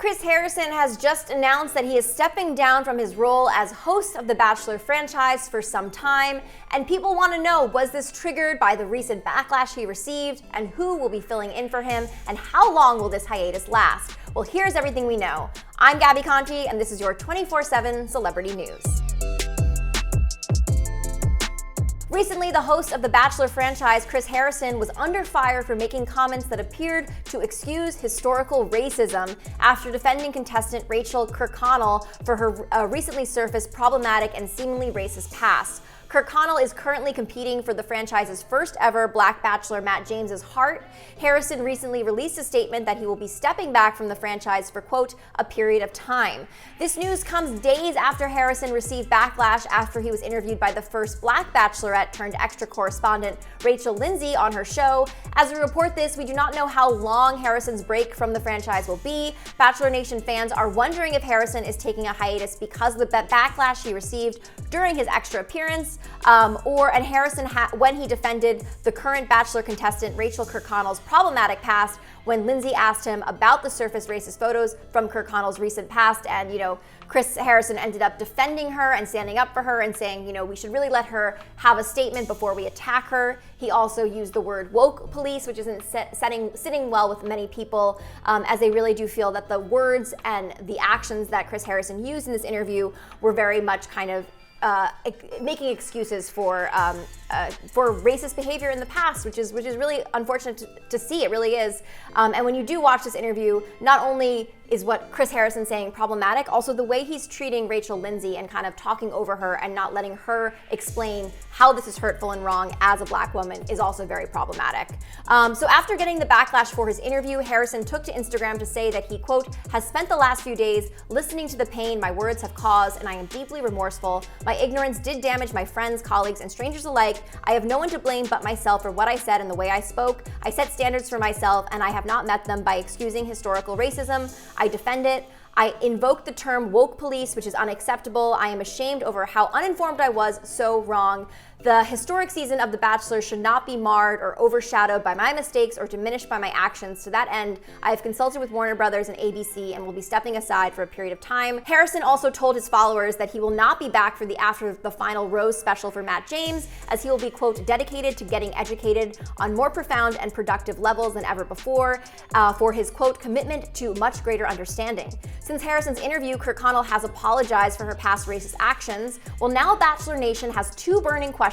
Chris Harrison has just announced that he is stepping down from his role as host of the Bachelor franchise for some time, and people want to know, was this triggered by the recent backlash he received, and who will be filling in for him, and how long will this hiatus last? Well, here's everything we know. I'm Gabby Conti, and this is your 24/7 Celebrity News. Recently, the host of the Bachelor franchise, Chris Harrison, was under fire for making comments that appeared to excuse historical racism after defending contestant Rachel Kirkconnell for her recently surfaced problematic and seemingly racist past. Kirkconnell is currently competing for the franchise's first ever Black Bachelor, Matt James's heart. Harrison recently released a statement that he will be stepping back from the franchise for, quote, a period of time. This news comes days after Harrison received backlash after he was interviewed by the first Black Bachelorette turned extra correspondent Rachel Lindsay on her show. As we report this, we do not know how long Harrison's break from the franchise will be. Bachelor Nation fans are wondering if Harrison is taking a hiatus because of the backlash he received during his extra appearance, and Harrison, when he defended the current Bachelor contestant Rachel Kirkconnell's problematic past, when Lindsay asked him about the surfaced racist photos from Kirkconnell's recent past, and Chris Harrison ended up defending her and standing up for her and saying, we should really let her have a statement before we attack her. He also used the word woke police, which isn't sitting well with many people, as they really do feel that the words and the actions that Chris Harrison used in this interview were very much kind of making excuses for racist behavior in the past, which is really unfortunate to see. It really is. And when you do watch this interview, not only is what Chris Harrison saying problematic, also the way he's treating Rachel Lindsay and kind of talking over her and not letting her explain how this is hurtful and wrong as a Black woman is also very problematic. So after getting the backlash for his interview, Harrison took to Instagram to say that he, quote, has spent the last few days listening to the pain my words have caused, and I am deeply remorseful. My ignorance did damage my friends, colleagues, and strangers alike. I have no one to blame but myself for what I said and the way I spoke. I set standards for myself, and I have not met them by excusing historical racism. I defend it. I invoke the term woke police, which is unacceptable. I am ashamed over how uninformed I was, so wrong. The historic season of The Bachelor should not be marred or overshadowed by my mistakes or diminished by my actions. To that end, I have consulted with Warner Brothers and ABC and will be stepping aside for a period of time. Harrison also told his followers that he will not be back for after the final Rose special for Matt James, as he will be, quote, dedicated to getting educated on more profound and productive levels than ever before, for his, quote, commitment to much greater understanding. Since Harrison's interview, Kirkconnell has apologized for her past racist actions. Well, now Bachelor Nation has two burning questions.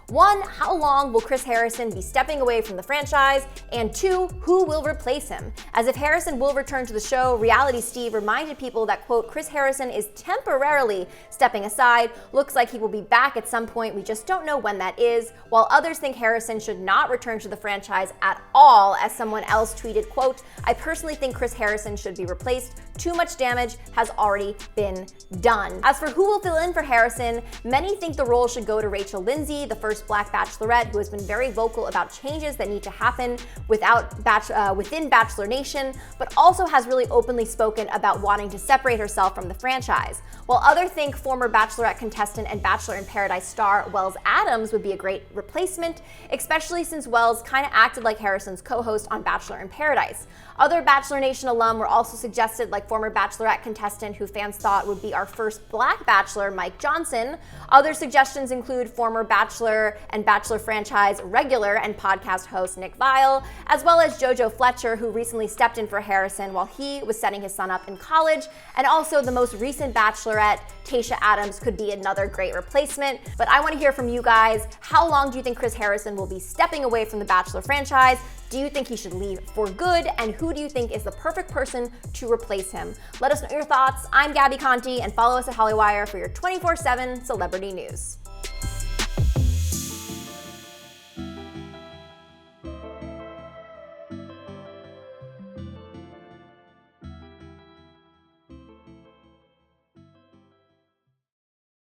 One, how long will Chris Harrison be stepping away from the franchise? And two, who will replace him? As if Harrison will return to the show, Reality Steve reminded people that, quote, Chris Harrison is temporarily stepping aside. Looks like he will be back at some point. We just don't know when that is. While others think Harrison should not return to the franchise at all, as someone else tweeted, quote, I personally think Chris Harrison should be replaced. Too much damage has already been done. As for who will fill in for Harrison, many think the role should go to Rachel Lindsay, the first Black Bachelorette, who has been very vocal about changes that need to happen within Bachelor Nation, but also has really openly spoken about wanting to separate herself from the franchise. While others think former Bachelorette contestant and Bachelor in Paradise star Wells Adams would be a great replacement, especially since Wells kind of acted like Harrison's co-host on Bachelor in Paradise. Other Bachelor Nation alum were also suggested, like former Bachelorette contestant who fans thought would be our first Black Bachelor, Mike Johnson. Other suggestions include former Bachelor and Bachelor franchise regular and podcast host Nick Viall, as well as JoJo Fletcher, who recently stepped in for Harrison while he was setting his son up in college, and also the most recent Bachelorette, Tayshia Adams, could be another great replacement. But I want to hear from you guys. How long do you think Chris Harrison will be stepping away from the Bachelor franchise? Do you think he should leave for good? And who do you think is the perfect person to replace him? Let us know your thoughts. I'm Gabby Conti, and follow us at Hollywire for your 24/7 celebrity news.